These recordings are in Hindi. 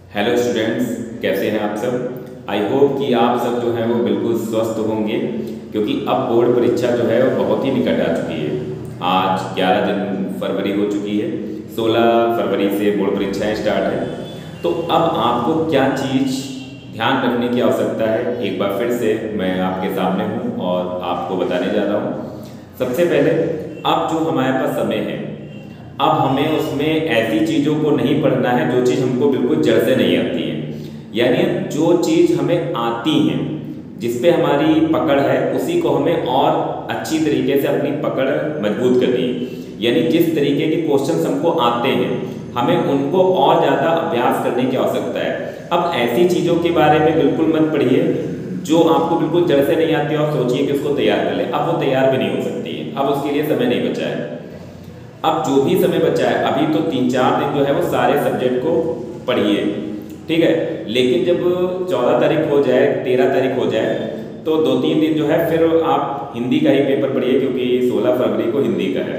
हेलो स्टूडेंट्स, कैसे हैं आप सब। आई होप कि आप सब जो है वो बिल्कुल स्वस्थ होंगे, क्योंकि अब बोर्ड परीक्षा जो है वो बहुत ही निकट आ चुकी है। आज 11 दिन फरवरी हो चुकी है, 16 फरवरी से बोर्ड परीक्षाएं स्टार्ट है। तो अब आपको क्या चीज़ ध्यान रखने की आवश्यकता है, एक बार फिर से मैं आपके सामने हूँ और आपको बताने जा रहा हूँ। सबसे पहले, अब जो हमारे पास समय है, अब हमें उसमें ऐसी चीज़ों को नहीं पढ़ना है जो चीज़ हमको बिल्कुल जड़ से नहीं आती है। यानी जो चीज़ हमें आती है, जिस पे हमारी पकड़ है, उसी को हमें और अच्छी तरीके से अपनी पकड़ मजबूत करनी है। यानी जिस तरीके के क्वेश्चंस हमको आते हैं, हमें उनको और ज़्यादा अभ्यास करने की आवश्यकता है। अब ऐसी चीज़ों के बारे में बिल्कुल मत पढ़िए जो आपको बिल्कुल जड़ से नहीं आती और सोचिए कि उसको तैयार कर ले। अब वो तैयार भी नहीं हो सकती है, अब उसके लिए समय नहीं बचा है। अब जो भी समय बचा है, अभी तो 3-4 दिन जो है वो सारे सब्जेक्ट को पढ़िए, ठीक है। लेकिन जब 14 तारीख हो जाए, 13 तारीख हो जाए, तो 2-3 दिन जो है फिर आप हिंदी का ही पेपर पढ़िए, क्योंकि 16 फरवरी को हिंदी का है।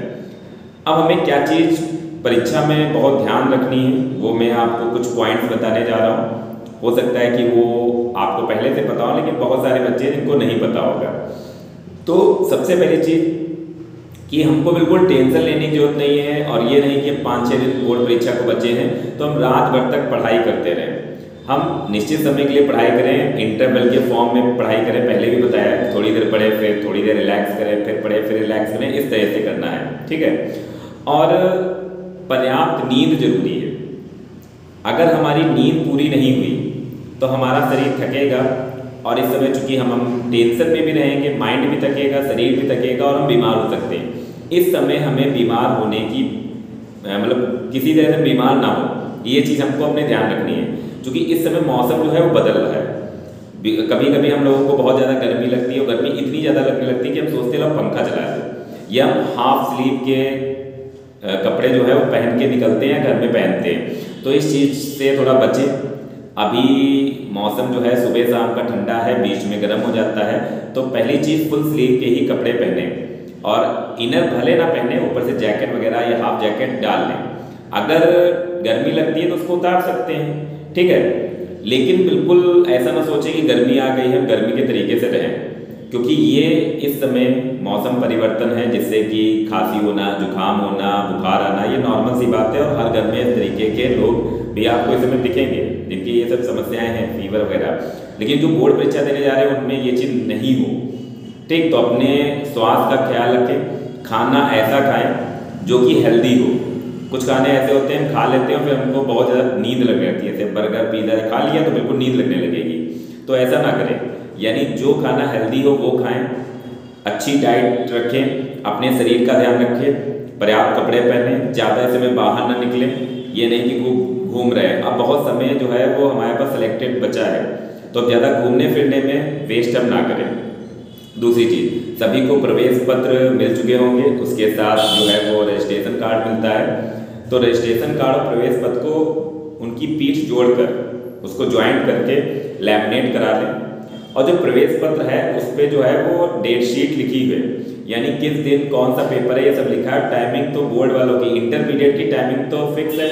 अब हमें क्या चीज़ परीक्षा में बहुत ध्यान रखनी है, वो मैं आपको कुछ पॉइंट्स बताने जा रहा हूँ। हो सकता है कि वो आपको पहले से पता हो, लेकिन बहुत सारे बच्चे जिनको नहीं पता होगा। तो सबसे पहली चीज़ कि हमको बिल्कुल टेंशन लेने की जरूरत नहीं है, और ये नहीं कि 5-6 दिन बोर्ड परीक्षा को बचे हैं तो हम रात भर तक पढ़ाई करते रहें। हम निश्चित समय के लिए पढ़ाई करें, इंटरवल के फॉर्म में पढ़ाई करें। पहले भी बताया, थोड़ी देर पढ़े, फिर थोड़ी देर रिलैक्स करें, फिर पढ़े, फिर रिलैक्स करें, इस तरह से करना है, ठीक है। और पर्याप्त नींद जरूरी है। अगर हमारी नींद पूरी नहीं हुई तो हमारा शरीर थकेगा, और इस समय चूंकि हम टेंशन में भी रहेंगे, माइंड भी थकेगा, शरीर भी थकेगा, और हम बीमार हो सकते हैं। इस समय हमें बीमार होने की मतलब किसी तरह से बीमार ना हो, ये चीज़ हमको अपने ध्यान रखनी है। क्योंकि इस समय मौसम जो है वो बदल रहा है। कभी कभी हम लोगों को बहुत ज़्यादा गर्मी लगती है, और गर्मी इतनी ज़्यादा लगने लगती है कि हम सोचते हैं पंखा चला दें, या हम हाफ स्लीव के कपड़े जो है वो पहन के निकलते हैं, घर में पहनते हैं। तो इस चीज़ से थोड़ा बचें। अभी मौसम जो है सुबह शाम का ठंडा है, बीच में गर्म हो जाता है, तो पहली चीज़ फुल स्लीव के ही कपड़े पहने, और इनर भले ना पहने, ऊपर से जैकेट वगैरह या हाफ जैकेट डाल लें। अगर गर्मी लगती है तो उसको उतार सकते हैं, ठीक है। लेकिन बिल्कुल ऐसा ना सोचें कि गर्मी आ गई है, गर्मी के तरीके से रहें, क्योंकि ये इस समय मौसम परिवर्तन है, जिससे कि खांसी होना, जुकाम होना, बुखार आना, ये नॉर्मल सी बात है। और हर घर में इस तरीके के लोग भी आपको इस समय दिखेंगे जिनकी ये सब समस्याएं हैं, फीवर वगैरह। लेकिन जो बोर्ड परीक्षा देने जा रहे हैं उनमें ये चीज़ नहीं हो, ठीक। तो अपने स्वास्थ्य का ख्याल रखें, खाना ऐसा खाएं जो कि हेल्दी हो। कुछ खाने ऐसे होते हैं हम खा लेते हैं, फिर हमको बहुत ज़्यादा नींद लगने लगती है, जैसे बर्गर पिज़्ज़ा खा लिया तो बिल्कुल नींद लगने लगेगी। तो ऐसा ना करें, यानी जो खाना हेल्दी हो वो खाएं, अच्छी डाइट रखें, अपने शरीर का ध्यान रखें, पर्याप्त कपड़े पहनें, ज़्यादा समय बाहर ना निकलें। ये नहीं कि वो घूम रहे हैं। अब बहुत समय जो है वो हमारे पास सिलेक्टेड बचा है, तो ज़्यादा घूमने फिरने में वेस्ट हम ना करें। दूसरी चीज़, सभी को प्रवेश पत्र मिल चुके होंगे, उसके साथ जो है वो रजिस्ट्रेशन कार्ड मिलता है। तो रजिस्ट्रेशन कार्ड और प्रवेश पत्र को उनकी पीठ जोड़कर उसको ज्वाइंट करके लैमिनेट करा लें। और जो प्रवेश पत्र है उस पर जो है वो डेट शीट लिखी हुई है, यानी किस दिन कौन सा पेपर है, ये सब लिखा है। टाइमिंग तो बोर्ड वालों की, इंटरमीडिएट की टाइमिंग तो फिक्स है,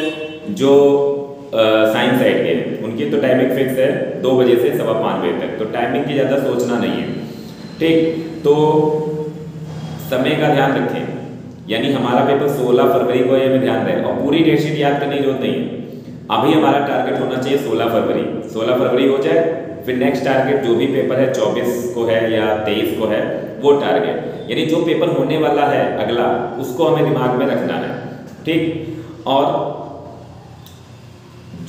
जो साइंस साइड के हैं उनकी तो टाइमिंग फिक्स है 2 बजे से 5:15 बजे तक। तो टाइमिंग की ज़्यादा सोचना नहीं है, ठीक। तो समय का ध्यान रखें, यानी हमारा पेपर 16 फरवरी को है, हमें ध्यान रहे, और पूरी डेट शीट याद करने की जरूरत नहीं है। अभी हमारा टारगेट होना चाहिए 16 फरवरी। 16 फरवरी हो जाए, फिर नेक्स्ट टारगेट जो भी पेपर है 24 को है या 23 को है, वो टारगेट, यानी जो पेपर होने वाला है अगला, उसको हमें दिमाग में रखना है, ठीक। और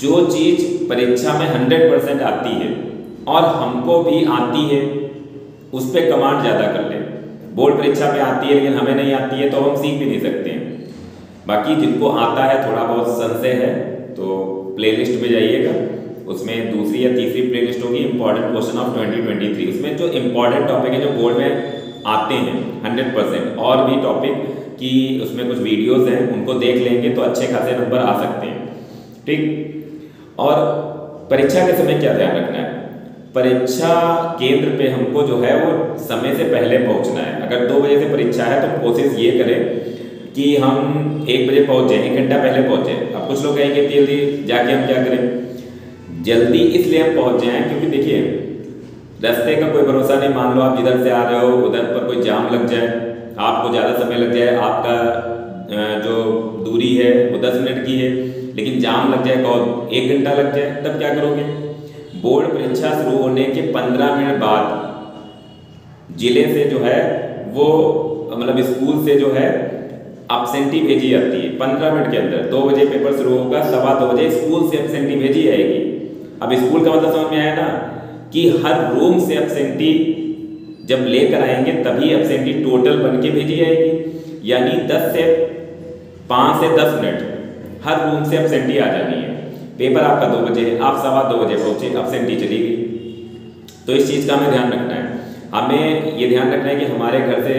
जो चीज़ परीक्षा में 100% आती है और हमको भी आती है, उस पर कमांड ज़्यादा कर लें। बोर्ड परीक्षा में आती है लेकिन हमें नहीं आती है तो हम सीख भी नहीं सकते हैं। बाकी जिनको आता है, थोड़ा बहुत संशय है, तो प्लेलिस्ट में जाइएगा, उसमें दूसरी या तीसरी प्लेलिस्ट होगी इंपॉर्टेंट क्वेश्चन ऑफ 2023। उसमें जो इंपॉर्टेंट टॉपिक है जो बोर्ड में आते हैं 100%, और भी टॉपिक की उसमें कुछ वीडियोज़ हैं, उनको देख लेंगे तो अच्छे खासे नंबर आ सकते हैं, ठीक। और परीक्षा के समय क्या ध्यान रखना है, परीक्षा केंद्र पे हमको जो है वो समय से पहले पहुंचना है। अगर 2 बजे से परीक्षा है तो कोशिश ये करें कि हम 1 बजे पहुंच जाएं, 1 घंटा पहले पहुंचे। अब कुछ लोग कहेंगे जल्दी जाके हम क्या करें, जल्दी इसलिए हम पहुंच जाएं क्योंकि देखिए रास्ते का कोई भरोसा नहीं। मान लो आप जिधर से आ रहे हो उधर पर कोई जाम लग जाए, आपको ज़्यादा समय लग जाए, आपका जो दूरी है वो 10 मिनट की है, लेकिन जाम लग जाए और 1 घंटा लग जाए, तब क्या करोगे? बोर्ड परीक्षा शुरू होने के 15 मिनट बाद जिले से जो है वो मतलब स्कूल से जो है एब्सेंटी भेजी जाती है 15 मिनट के अंदर। 2 बजे पेपर शुरू होगा, 2:15 बजे स्कूल से एब्सेंटी भेजी जाएगी। अब स्कूल का मतलब समझ में आया ना कि हर रूम से एब्सेंटी जब लेकर आएंगे तभी एब्सेंटी टोटल बन के भेजी जाएगी, यानी 5 से 10 मिनट हर रूम से एब्सेंटी आ जानी है। पेपर आपका 2 बजे है, आप 2:15 बजे पहुँचे, एब्सेंटी चली गई। तो इस चीज़ का हमें ध्यान रखना है। हमें ये ध्यान रखना है कि हमारे घर से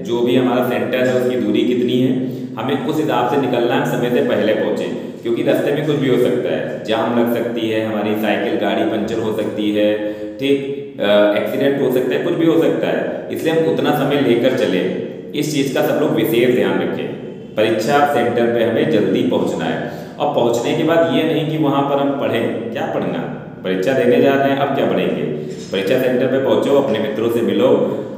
जो भी हमारा सेंटर है उसकी दूरी कितनी है, हमें उस हिसाब से निकलना है, समय से पहले पहुँचे, क्योंकि रास्ते में कुछ भी हो सकता है, जाम लग सकती है, हमारी साइकिल गाड़ी पंचर हो सकती है, ठीक, एक्सीडेंट हो सकता है, कुछ भी हो सकता है। इसलिए हम उतना समय लेकर चले। इस चीज़ का सब लोग विशेष ध्यान रखें। परीक्षा सेंटर पे हमें जल्दी पहुंचना है, और पहुंचने के बाद ये नहीं कि वहाँ पर हम पढ़ें। क्या पढ़ना, परीक्षा देने जा रहे हैं, अब क्या पढ़ेंगे? परीक्षा सेंटर पे पहुँचो, अपने मित्रों से मिलो,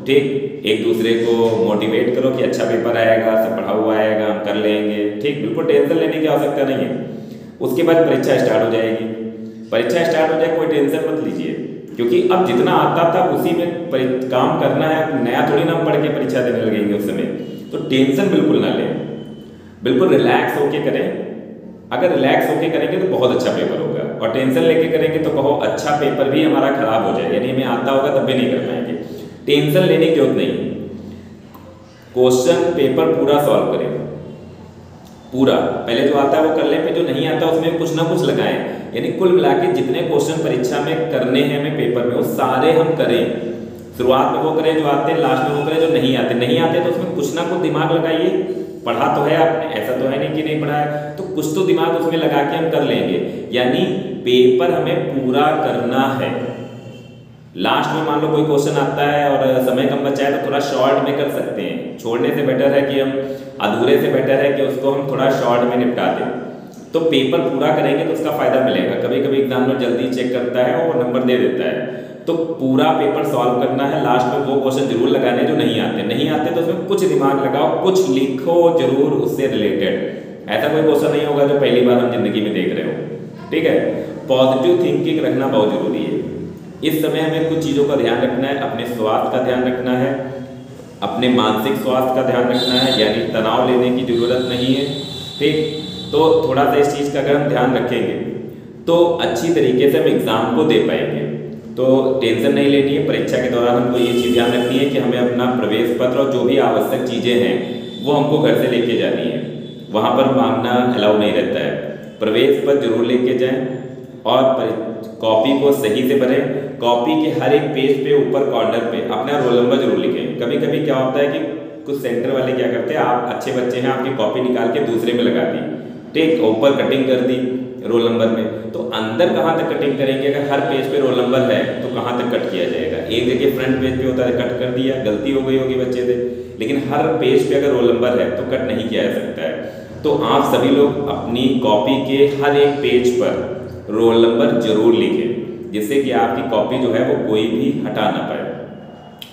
ठीक, एक दूसरे को मोटिवेट करो कि अच्छा पेपर आएगा, सब पढ़ा हुआ आएगा, हम कर लेंगे, ठीक, बिल्कुल टेंशन लेने की आवश्यकता नहीं है। उसके बाद परीक्षा स्टार्ट हो जाएगी। परीक्षा स्टार्ट हो जाए, कोई टेंशन मत लीजिए, क्योंकि अब जितना आता था उसी में काम करना है, नया थोड़ी ना पढ़ के परीक्षा देने लगेंगे उस समय। तो टेंशन बिल्कुल ना लें, बिल्कुल रिलैक्स होके करें। अगर रिलैक्स होके करेंगे तो बहुत अच्छा पेपर होगा, और टेंशन लेके करेंगे तो कहो अच्छा पेपर भी हमारा खराब हो जाए, यानी हमें आता होगा तब भी नहीं कर पाएंगे। टेंशन लेने की जरूरत नहीं। क्वेश्चन पेपर पूरा सॉल्व करें, पूरा, पहले जो आता है वो कर लें, फिर जो नहीं आता उसमें कुछ ना कुछ लगाएं। यानी कुल मिला के जितने क्वेश्चन परीक्षा में करने हैं हमें पेपर में, वो सारे हम करें। शुरुआत में वो करें जो आते हैं, लास्ट में वो करें जो नहीं आते तो उसमें कुछ ना कुछ दिमाग लगाइए। पढ़ा तो है आपने, ऐसा तो है नहीं कि नहीं पढ़ा है, तो कुछ तो दिमाग उसमें लगा के हम कर लेंगे। यानी पेपर हमें पूरा करना है। लास्ट में मान लो कोई क्वेश्चन आता है और समय कम बचा है तो थोड़ा शॉर्ट में कर सकते हैं। छोड़ने से बेटर है कि हम अधूरे से बेटर है कि उसको हम थोड़ा शॉर्ट में निपटा दें। तो पेपर पूरा करेंगे तो उसका फायदा मिलेगा। कभी कभी एग्जामिनर जल्दी चेक करता है और नंबर दे देता है, तो पूरा पेपर सॉल्व करना है। लास्ट में वो क्वेश्चन जरूर लगाने जो नहीं आते तो उसमें कुछ दिमाग लगाओ, कुछ लिखो जरूर उससे रिलेटेड। ऐसा कोई क्वेश्चन नहीं होगा जो पहली बार हम जिंदगी में देख रहे हो, ठीक है। पॉजिटिव थिंकिंग रखना बहुत जरूरी है। इस समय हमें कुछ चीज़ों का ध्यान रखना है, अपने स्वास्थ्य का ध्यान रखना है, अपने मानसिक स्वास्थ्य का ध्यान रखना है, यानी तनाव लेने की जरूरत नहीं है, ठीक। तो थोड़ा सा इस चीज़ का अगर हम ध्यान रखेंगे तो अच्छी तरीके से हम एग्ज़ाम को दे पाएंगे। तो टेंशन नहीं लेनी है। परीक्षा के दौरान हमको ये चीज़ ध्यान रखनी है कि हमें अपना प्रवेश पत्र और जो भी आवश्यक चीज़ें हैं वो हमको घर से लेके जानी है। वहाँ पर मांगना अलाउ नहीं रहता है। प्रवेश पत्र जरूर लेके जाएं और कॉपी को सही से भरें। कॉपी के हर एक पेज पे ऊपर कॉर्नर पे अपना रोल नंबर जरूर लिखें। कभी कभी क्या होता है कि कुछ सेंटर वाले क्या करते हैं, आप अच्छे बच्चे हैं, आपकी कॉपी निकाल के दूसरे में लगा दी, ठीक, ऊपर कटिंग कर दी रोल नंबर में, तो अंदर कहाँ तक कटिंग करेंगे? अगर हर पेज पे रोल नंबर है तो कहाँ तक कट किया जाएगा? एक जगह फ्रंट पेज पे होता है, कट कर दिया, गलती हो गई होगी बच्चे से, लेकिन हर पेज पे अगर रोल नंबर है तो कट नहीं किया जा सकता है। तो आप सभी लोग अपनी कॉपी के हर एक पेज पर रोल नंबर जरूर लिखें, जिससे कि आपकी कॉपी जो है वो कोई भी हटा ना पाए।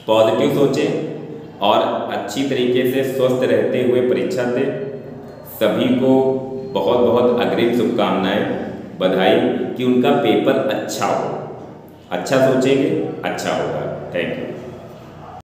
पॉजिटिव सोचें और अच्छी तरीके से स्वस्थ रहते हुए परीक्षा दें। सभी को बहुत बहुत अग्रिम शुभकामनाएं, बधाई कि उनका पेपर अच्छा हो। अच्छा सोचेंगे, अच्छा होगा। Thank you.